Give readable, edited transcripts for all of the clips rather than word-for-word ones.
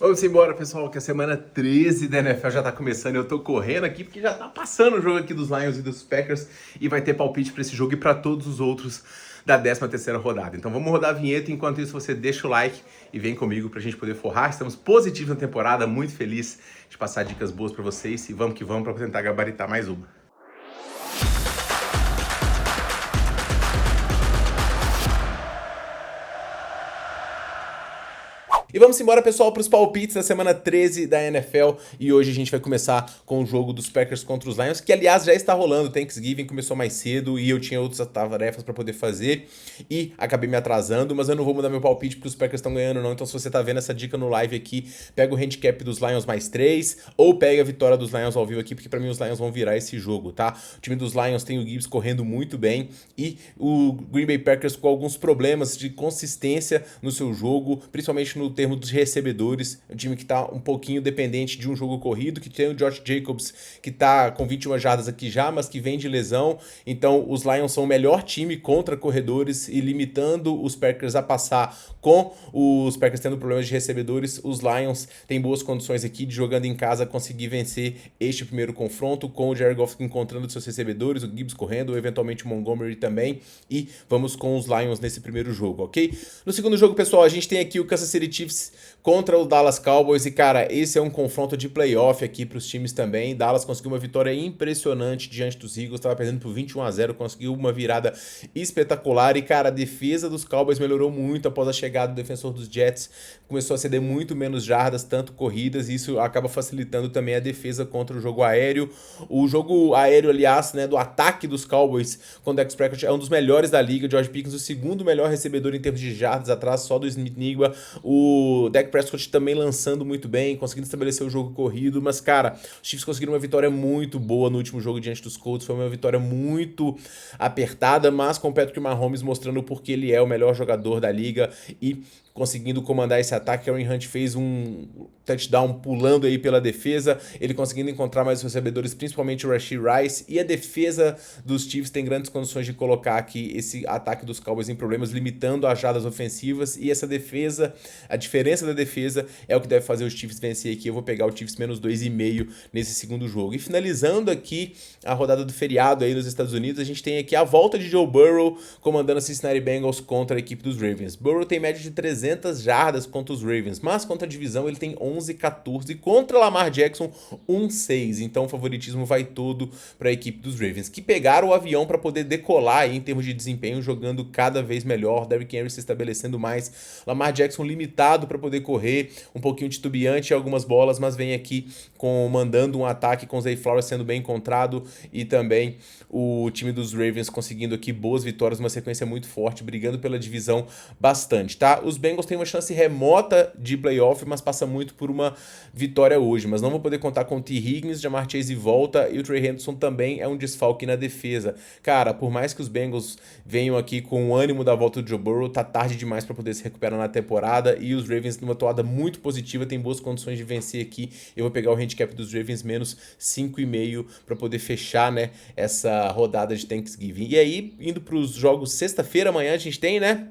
Vamos embora, pessoal, que a semana 13 da NFL já tá começando. Eu tô correndo aqui porque já tá passando o jogo aqui dos Lions e dos Packers e vai ter palpite pra esse jogo e pra todos os outros da 13ª rodada. Então vamos rodar a vinheta, enquanto isso você deixa o like e vem comigo pra gente poder forrar. Estamos positivos na temporada, muito feliz de passar dicas boas pra vocês e vamos que vamos pra tentar gabaritar mais uma. E vamos embora, pessoal, para os palpites da semana 13 da NFL. E hoje a gente vai começar com o jogo dos Packers contra os Lions, que aliás já está rolando. O Thanksgiving começou mais cedo e eu tinha outras tarefas para poder fazer e acabei me atrasando, mas eu não vou mudar meu palpite porque os Packers estão ganhando não. Então se você tá vendo essa dica no live aqui, pega o handicap dos Lions mais 3 ou pega a vitória dos Lions ao vivo aqui, porque para mim os Lions vão virar esse jogo, tá? O time dos Lions tem o Gibbs correndo muito bem e o Green Bay Packers com alguns problemas de consistência no seu jogo, principalmente no termo dos recebedores. É um time que tá um pouquinho dependente de um jogo corrido, que tem o Josh Jacobs, que tá com 21 jardas aqui já, mas que vem de lesão. Então os Lions são o melhor time contra corredores e limitando os Packers a passar. Com os Packers tendo problemas de recebedores, os Lions têm boas condições aqui de, jogando em casa, conseguir vencer este primeiro confronto, com o Jared Goff encontrando seus recebedores, o Gibbs correndo, eventualmente o Montgomery também, e vamos com os Lions nesse primeiro jogo, ok? No segundo jogo, pessoal, a gente tem aqui o Kansas City Chiefs contra o Dallas Cowboys e, cara, esse é um confronto de playoff aqui para os times também. Dallas conseguiu uma vitória impressionante diante dos Eagles, estava perdendo por 21-0, conseguiu uma virada espetacular e, cara, a defesa dos Cowboys melhorou muito após a chegada do defensor dos Jets, começou a ceder muito menos jardas, tanto corridas, e isso acaba facilitando também a defesa contra o jogo aéreo. O jogo aéreo, aliás, né, do ataque dos Cowboys com o Dak Prescott é um dos melhores da liga. George Pickens, o segundo melhor recebedor em termos de jardas, atrás só do Smith Nigba. O Dak Prescott também lançando muito bem, conseguindo estabelecer o jogo corrido, mas, cara, os Chiefs conseguiram uma vitória muito boa no último jogo diante dos Colts. Foi uma vitória muito apertada, mas com o Patrick Mahomes mostrando porque ele é o melhor jogador da liga e conseguindo comandar esse ataque. Kareem Hunt fez um touchdown pulando aí pela defesa, ele conseguindo encontrar mais recebedores, principalmente o Rashee Rice, e a defesa dos Chiefs tem grandes condições de colocar aqui esse ataque dos Cowboys em problemas, limitando as jadas ofensivas, e essa defesa, a diferença da defesa é o que deve fazer os Chiefs vencer aqui. Eu vou pegar o Chiefs menos 2,5 nesse segundo jogo. E finalizando aqui a rodada do feriado aí nos Estados Unidos, a gente tem aqui a volta de Joe Burrow comandando a Cincinnati Bengals contra a equipe dos Ravens. Burrow tem média de 300 jardas contra os Ravens, mas contra a divisão ele tem 11-14, contra Lamar Jackson 1-6, então o favoritismo vai todo para a equipe dos Ravens, que pegaram o avião para poder decolar aí em termos de desempenho, jogando cada vez melhor, Derrick Henry se estabelecendo mais, Lamar Jackson limitado para poder correr, um pouquinho titubeante em algumas bolas, mas vem aqui mandando um ataque com o Zay Flowers sendo bem encontrado e também o time dos Ravens conseguindo aqui boas vitórias, uma sequência muito forte, brigando pela divisão bastante, tá? Os Bengals têm uma chance remota de playoff, mas passa muito por uma vitória hoje, mas não vou poder contar com o T. Higgins, Ja'Marr Chase volta e o Trey Hendrickson também é um desfalque na defesa. Cara, por mais que os Bengals venham aqui com o ânimo da volta do Joe Burrow, tá tarde demais para poder se recuperar na temporada e os Ravens numa toada muito positiva, tem boas condições de vencer aqui. Eu vou pegar o handicap dos Ravens menos 5,5 para poder fechar, né, essa rodada de Thanksgiving. E aí, indo para os jogos sexta-feira, amanhã a gente tem, né,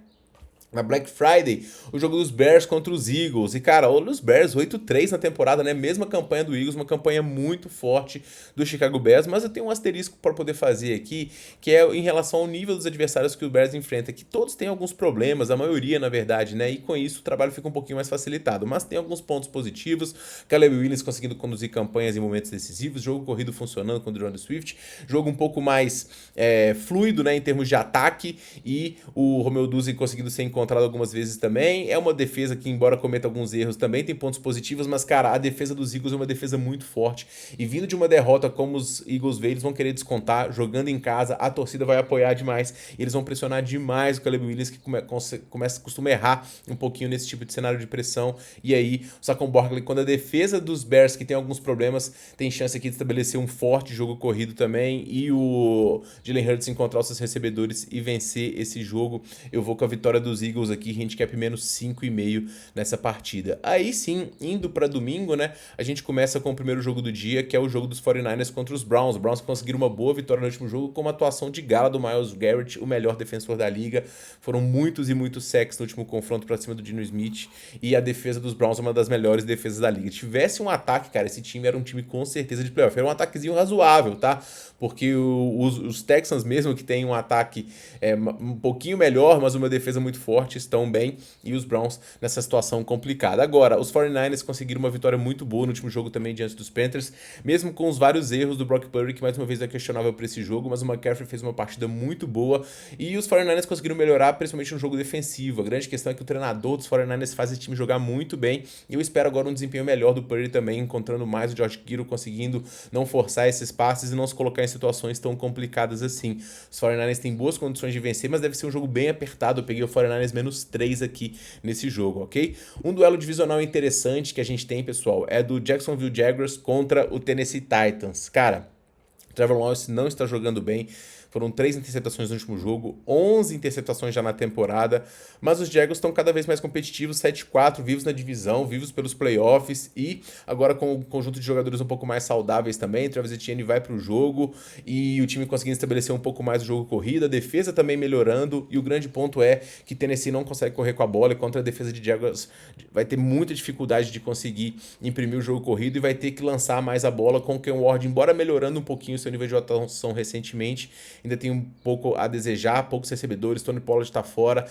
na Black Friday, o jogo dos Bears contra os Eagles. E, cara, olha os Bears, 8-3 na temporada, né? Mesma campanha do Eagles, uma campanha muito forte do Chicago Bears. Mas eu tenho um asterisco para poder fazer aqui, que é em relação ao nível dos adversários que o Bears enfrenta, que todos têm alguns problemas, a maioria, na verdade, né? E com isso o trabalho fica um pouquinho mais facilitado. Mas tem alguns pontos positivos. Caleb Williams conseguindo conduzir campanhas em momentos decisivos, jogo corrido funcionando com o DeAndre Swift, jogo um pouco mais fluido, né? Em termos de ataque, e o Romeo Duzzi conseguindo ser encontrado algumas vezes também. É uma defesa que, embora cometa alguns erros, também tem pontos positivos, mas, cara, a defesa dos Eagles é uma defesa muito forte, e vindo de uma derrota como os Eagles veio, eles vão querer descontar, jogando em casa, a torcida vai apoiar demais, e eles vão pressionar demais o Caleb Williams, que costuma errar um pouquinho nesse tipo de cenário de pressão, e aí o Saquon Barkley, quando a defesa dos Bears, que tem alguns problemas, tem chance aqui de estabelecer um forte jogo corrido também, e o Jalen Hurts encontrar os seus recebedores e vencer esse jogo, eu vou com a vitória dos Eagles aqui, handicap menos 5,5 nessa partida. Aí sim, indo para domingo, né, a gente começa com o primeiro jogo do dia, que é o jogo dos 49ers contra os Browns. Os Browns conseguiram uma boa vitória no último jogo com uma atuação de gala do Myles Garrett, o melhor defensor da liga. Foram muitos e muitos sacks no último confronto para cima do Dino Smith, e a defesa dos Browns é uma das melhores defesas da liga. Se tivesse um ataque, cara, esse time era um time com certeza de playoff. Era um ataquezinho razoável, tá? Porque os Texans mesmo, que tem um ataque um pouquinho melhor, mas uma defesa muito forte, estão bem, e os Browns nessa situação complicada. Agora, os 49ers conseguiram uma vitória muito boa no último jogo também diante dos Panthers, mesmo com os vários erros do Brock Purdy, que mais uma vez é questionável para esse jogo, mas o McCaffrey fez uma partida muito boa, e os 49ers conseguiram melhorar, principalmente no jogo defensivo. A grande questão é que o treinador dos 49ers faz esse time jogar muito bem, e eu espero agora um desempenho melhor do Purdy também, encontrando mais o George Kittle, conseguindo não forçar esses passes e não se colocar em situações tão complicadas assim. Os 49ers têm boas condições de vencer, mas deve ser um jogo bem apertado. Eu peguei o 49ers menos 3 aqui nesse jogo, ok? Um duelo divisional interessante que a gente tem, pessoal, é do Jacksonville Jaguars contra o Tennessee Titans. Cara, Trevor Lawrence não está jogando bem. Foram 3 interceptações no último jogo, 11 interceptações já na temporada, mas os Jaguars estão cada vez mais competitivos, 7-4, vivos na divisão, vivos pelos playoffs, e agora com um conjunto de jogadores um pouco mais saudáveis também. Travis Etienne vai para o jogo, e o time conseguindo estabelecer um pouco mais o jogo corrido, a defesa também melhorando, e o grande ponto é que Tennessee não consegue correr com a bola, e contra a defesa de Jaguars vai ter muita dificuldade de conseguir imprimir o jogo corrido, e vai ter que lançar mais a bola com o Ken Ward, embora melhorando um pouquinho o seu nível de atuação recentemente, ainda tem um pouco a desejar, poucos recebedores. Tony Pollard tá fora,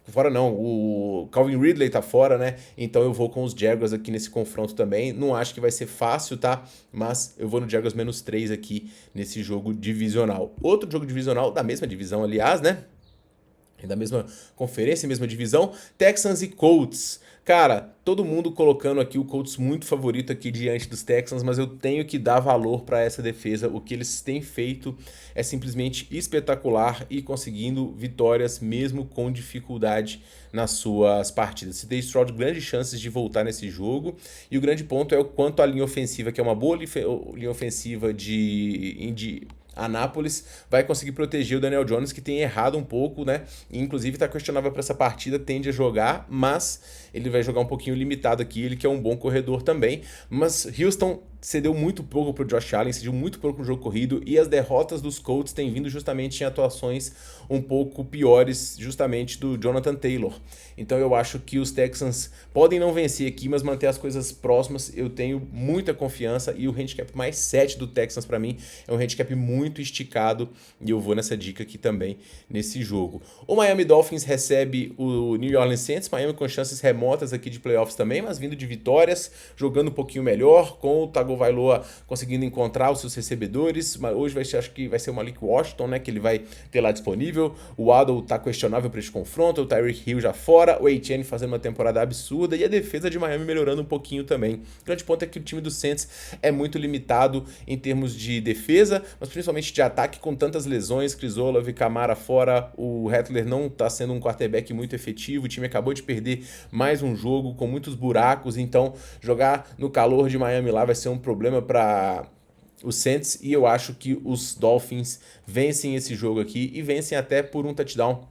fora não, o Calvin Ridley tá fora, né? Então eu vou com os Jaguars aqui nesse confronto também. Não acho que vai ser fácil, tá? Mas eu vou no Jaguars menos 3 aqui nesse jogo divisional. Outro jogo divisional, da mesma divisão, aliás, né? Da mesma conferência, mesma divisão, Texans e Colts. Cara, todo mundo colocando aqui o Colts muito favorito aqui diante dos Texans, mas eu tenho que dar valor para essa defesa. O que eles têm feito é simplesmente espetacular e conseguindo vitórias mesmo com dificuldade nas suas partidas. Se deu Stroud grandes chances de voltar nesse jogo, e o grande ponto é o quanto a linha ofensiva, que é uma boa linha ofensiva de Anápolis, vai conseguir proteger o Daniel Jones, que tem errado um pouco, né? E, inclusive está questionável para essa partida, tende a jogar, mas ele vai jogar um pouquinho limitado aqui, ele que é um bom corredor também. Mas Houston cedeu muito pouco pro Josh Allen, cedeu muito pouco no jogo corrido, e as derrotas dos Colts têm vindo justamente em atuações um pouco piores, justamente do Jonathan Taylor. Então eu acho que os Texans podem não vencer aqui, mas manter as coisas próximas. Eu tenho muita confiança, e o handicap mais 7 do Texans para mim é um handicap muito esticado, e eu vou nessa dica aqui também nesse jogo. O Miami Dolphins recebe o New Orleans Saints, Miami com chances remotas aqui de playoffs também, mas vindo de vitórias, jogando um pouquinho melhor, com o Tagovailoa conseguindo encontrar os seus recebedores. Mas hoje acho que vai ser o Malik Washington, né, que ele vai ter lá disponível. O Waddle tá questionável para esse confronto, o Tyreek Hill já fora, o Etienne fazendo uma temporada absurda, e a defesa de Miami melhorando um pouquinho também. O grande ponto é que o time do Saints é muito limitado em termos de defesa, mas principalmente de ataque, com tantas lesões, Chris Olave, Kamara fora, o Rattler não está sendo um quarterback muito efetivo, o time acabou de perder mais um jogo com muitos buracos, então jogar no calor de Miami lá vai ser um problema para os Saints, e eu acho que os Dolphins vencem esse jogo aqui, e vencem até por um touchdown.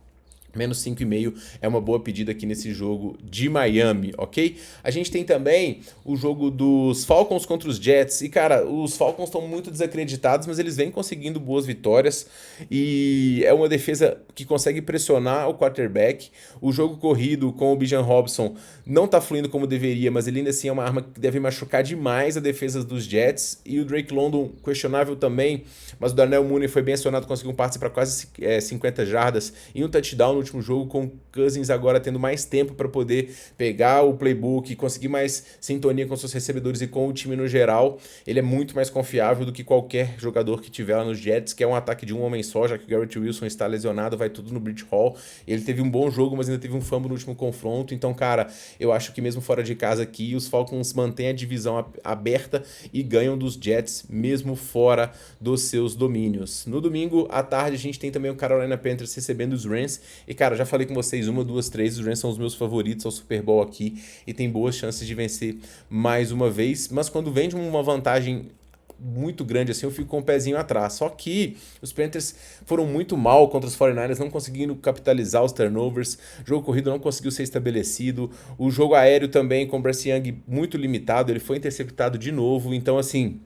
Menos 5,5 é uma boa pedida aqui nesse jogo de Miami, ok? A gente tem também o jogo dos Falcons contra os Jets. E, cara, os Falcons estão muito desacreditados, mas eles vêm conseguindo boas vitórias. E é uma defesa que consegue pressionar o quarterback. O jogo corrido com o Bijan Robson não tá fluindo como deveria, mas ele ainda assim é uma arma que deve machucar demais a defesa dos Jets. E o Drake London, questionável também, mas o Darnell Mooney foi bem acionado, conseguiu um passe para quase 50 jardas e um touchdown no último jogo, com Cousins agora tendo mais tempo para poder pegar o playbook e conseguir mais sintonia com seus recebedores e com o time no geral. Ele é muito mais confiável do que qualquer jogador que tiver lá nos Jets, que é um ataque de um homem só, já que o Garrett Wilson está lesionado, vai tudo no Breach Hall. Ele teve um bom jogo, mas ainda teve um fumble no último confronto. Então, cara, eu acho que mesmo fora de casa aqui, os Falcons mantêm a divisão aberta e ganham dos Jets, mesmo fora dos seus domínios. No domingo, à tarde, a gente tem também o Carolina Panthers recebendo os Rams. E, cara, já falei com vocês 1, 2, 3, os Rams são os meus favoritos ao Super Bowl aqui e tem boas chances de vencer mais uma vez. Mas quando vem de uma vantagem muito grande assim, eu fico com o pezinho atrás. Só que os Panthers foram muito mal contra os 49ers, não conseguindo capitalizar os turnovers, o jogo corrido não conseguiu ser estabelecido, o jogo aéreo também com o Bryce Young muito limitado, ele foi interceptado de novo, então assim...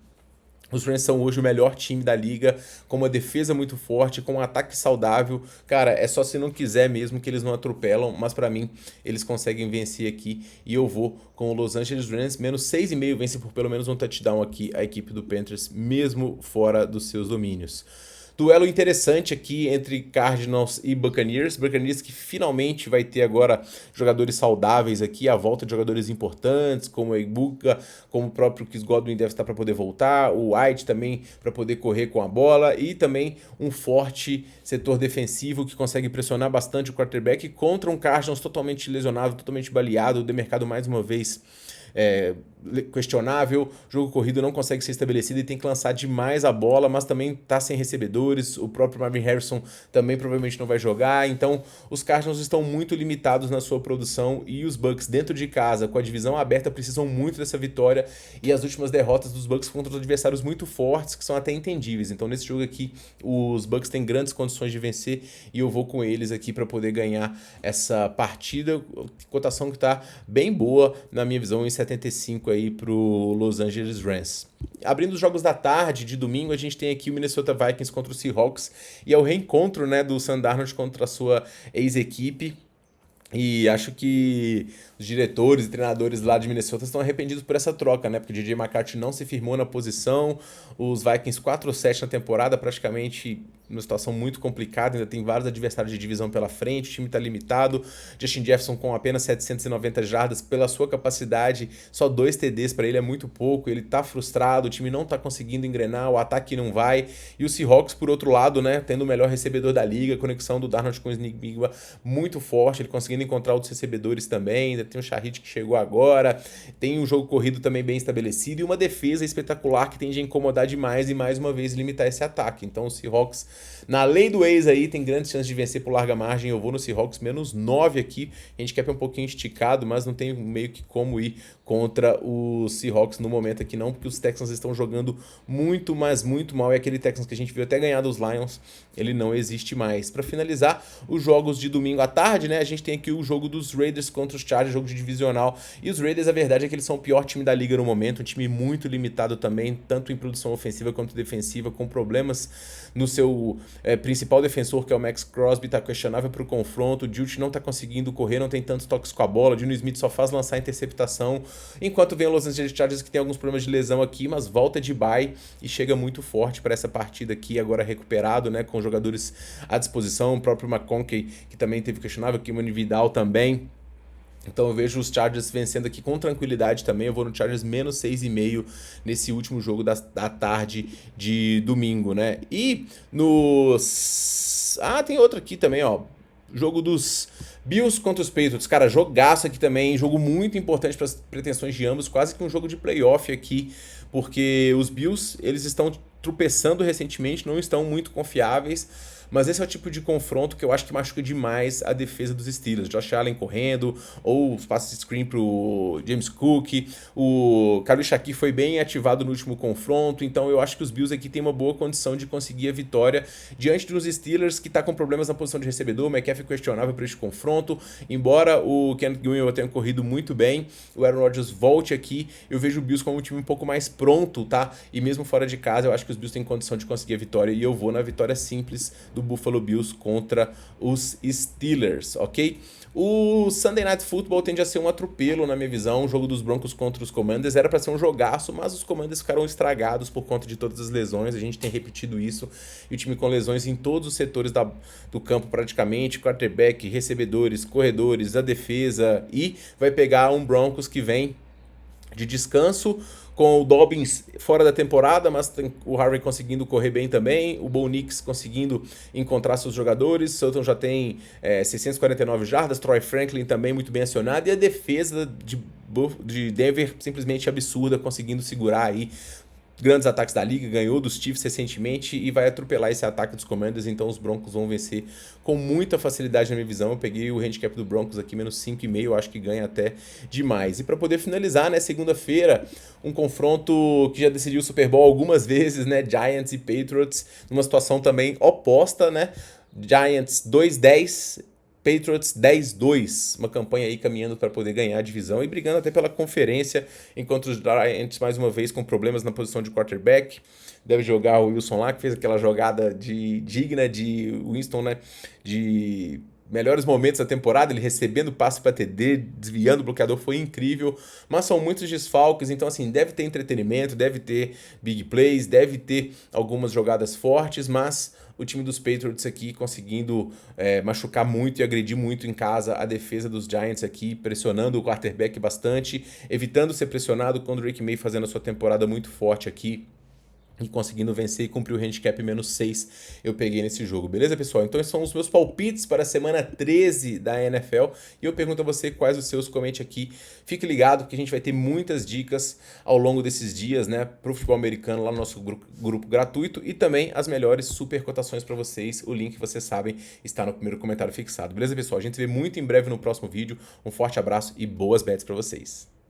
Os Rams são hoje o melhor time da liga, com uma defesa muito forte, com um ataque saudável. Cara, é só se não quiser mesmo que eles não atropelam, mas pra mim eles conseguem vencer aqui e eu vou com o Los Angeles Rams, menos 6,5, vence por pelo menos um touchdown aqui a equipe do Panthers, mesmo fora dos seus domínios. Duelo interessante aqui entre Cardinals e Buccaneers. Buccaneers que finalmente vai ter agora jogadores saudáveis aqui, a volta de jogadores importantes, como o Egbuka, como o próprio Chris Godwin deve estar para poder voltar, o White também para poder correr com a bola e também um forte setor defensivo que consegue pressionar bastante o quarterback contra um Cardinals totalmente lesionado, totalmente baleado, o mercado mais uma vez questionável, o jogo corrido não consegue ser estabelecido e tem que lançar demais a bola, mas também tá sem recebedores, o próprio Marvin Harrison também provavelmente não vai jogar, então os Cardinals estão muito limitados na sua produção e os Bucks dentro de casa, com a divisão aberta, precisam muito dessa vitória e as últimas derrotas dos Bucks contra os adversários muito fortes, que são até entendíveis, então nesse jogo aqui os Bucks têm grandes condições de vencer e eu vou com eles aqui para poder ganhar essa partida, cotação que tá bem boa na minha visão, em 75 aí pro Los Angeles Rams. Abrindo os jogos da tarde de domingo, a gente tem aqui o Minnesota Vikings contra o Seahawks e é o reencontro, né, do Sam Darnold contra a sua ex-equipe. E acho que os diretores e treinadores lá de Minnesota estão arrependidos por essa troca, né? Porque o DJ McCarthy não se firmou na posição, os Vikings 4-7 na temporada, praticamente numa situação muito complicada, ainda tem vários adversários de divisão pela frente, o time está limitado, Justin Jefferson com apenas 790 jardas, pela sua capacidade, só 2 TDs para ele é muito pouco, ele tá frustrado, o time não tá conseguindo engrenar, o ataque não vai, e o Seahawks, por outro lado, né, tendo o melhor recebedor da liga, a conexão do Darnold com o Enigma muito forte, ele conseguindo encontrar outros recebedores também, ainda tem o Shaheed que chegou agora, tem um jogo corrido também bem estabelecido e uma defesa espetacular que tende a incomodar demais e mais uma vez limitar esse ataque. Então o Seahawks, na lei do ex aí, tem grandes chances de vencer por larga margem, eu vou no Seahawks menos 9 aqui, a gente quer um pouquinho esticado, mas não tem meio que como ir contra o Seahawks no momento aqui não, porque os Texans estão jogando muito, mas muito mal, e aquele Texans que a gente viu até ganhar dos Lions, ele não existe mais. Para finalizar, os jogos de domingo à tarde, né, a gente tem aqui o jogo dos Raiders contra os Chargers, jogo de divisional, e os Raiders, a verdade é que eles são o pior time da liga no momento, um time muito limitado também, tanto em produção ofensiva quanto defensiva, com problemas no seu principal defensor, que é o Max Crosby, tá questionável para o confronto, o Jute não tá conseguindo correr, não tem tantos toques com a bola, o Geno Smith só faz lançar interceptação, enquanto vem o Los Angeles Chargers que tem alguns problemas de lesão aqui, mas volta de bye e chega muito forte para essa partida aqui, agora recuperado, né, com jogadores à disposição, o próprio McConkey, que também teve questionável, aqui o Mani Vidal também. Então eu vejo os Chargers vencendo aqui com tranquilidade também, eu vou no Chargers menos 6,5 nesse último jogo da tarde de domingo, né? E nos... tem outro aqui também, ó, jogo dos Bills contra os Patriots, cara, jogaço aqui também, jogo muito importante para as pretensões de ambos, quase que um jogo de playoff aqui, porque os Bills, eles estão tropeçando recentemente, não estão muito confiáveis, mas esse é o tipo de confronto que eu acho que machuca demais a defesa dos Steelers. Josh Allen correndo, ou os passes de screen pro James Cook, o Khalil Shakir foi bem ativado no último confronto, então eu acho que os Bills aqui têm uma boa condição de conseguir a vitória diante dos Steelers, que tá com problemas na posição de recebedor, o McCaffrey questionável para este confronto, embora o Kenneth Gainwell tenha corrido muito bem, o Aaron Rodgers volte aqui, eu vejo o Bills como um time um pouco mais pronto, tá? E mesmo fora de casa, eu acho que os Bills têm condição de conseguir a vitória, e eu vou na vitória simples do Buffalo Bills contra os Steelers, ok? O Sunday Night Football tende a ser um atropelo, na minha visão, o jogo dos Broncos contra os Commanders era para ser um jogaço, mas os Commanders ficaram estragados por conta de todas as lesões, a gente tem repetido isso, e o time com lesões em todos os setores do campo praticamente, quarterback, recebedores, corredores, a defesa, e vai pegar um Broncos que vem de descanso, com o Dobbins fora da temporada, mas tem o Harvey conseguindo correr bem também, o Bo Nix conseguindo encontrar seus jogadores, Sutton já tem 649 jardas, Troy Franklin também muito bem acionado, e a defesa de Denver simplesmente absurda, conseguindo segurar aí grandes ataques da liga, ganhou dos Chiefs recentemente e vai atropelar esse ataque dos Commanders, então os Broncos vão vencer com muita facilidade na minha visão. Eu peguei o handicap do Broncos aqui, menos 5,5, acho que ganha até demais. E para poder finalizar, né, segunda-feira, um confronto que já decidiu o Super Bowl algumas vezes, né, Giants e Patriots, numa situação também oposta, né, Giants 2-10, Patriots 10-2, uma campanha aí caminhando para poder ganhar a divisão e brigando até pela conferência, enquanto os Giants, mais uma vez, com problemas na posição de quarterback. Deve jogar o Wilson lá, que fez aquela jogada digna de Winston, né, de melhores momentos da temporada, ele recebendo passe para TD, desviando o bloqueador, foi incrível, mas são muitos desfalques, então assim, deve ter entretenimento, deve ter big plays, deve ter algumas jogadas fortes, mas o time dos Patriots aqui conseguindo machucar muito e agredir muito em casa a defesa dos Giants aqui, pressionando o quarterback bastante, evitando ser pressionado com o Drake May fazendo a sua temporada muito forte aqui e conseguindo vencer e cumprir o handicap menos 6 eu peguei nesse jogo, beleza, pessoal? Então esses são os meus palpites para a semana 13 da NFL e eu pergunto a você quais os seus, comente aqui. Fique ligado que a gente vai ter muitas dicas ao longo desses dias, né, pro futebol americano lá no nosso grupo gratuito e também as melhores super cotações para vocês. O link, vocês sabem, está no primeiro comentário fixado, beleza, pessoal? A gente se vê muito em breve no próximo vídeo. Um forte abraço e boas bets para vocês.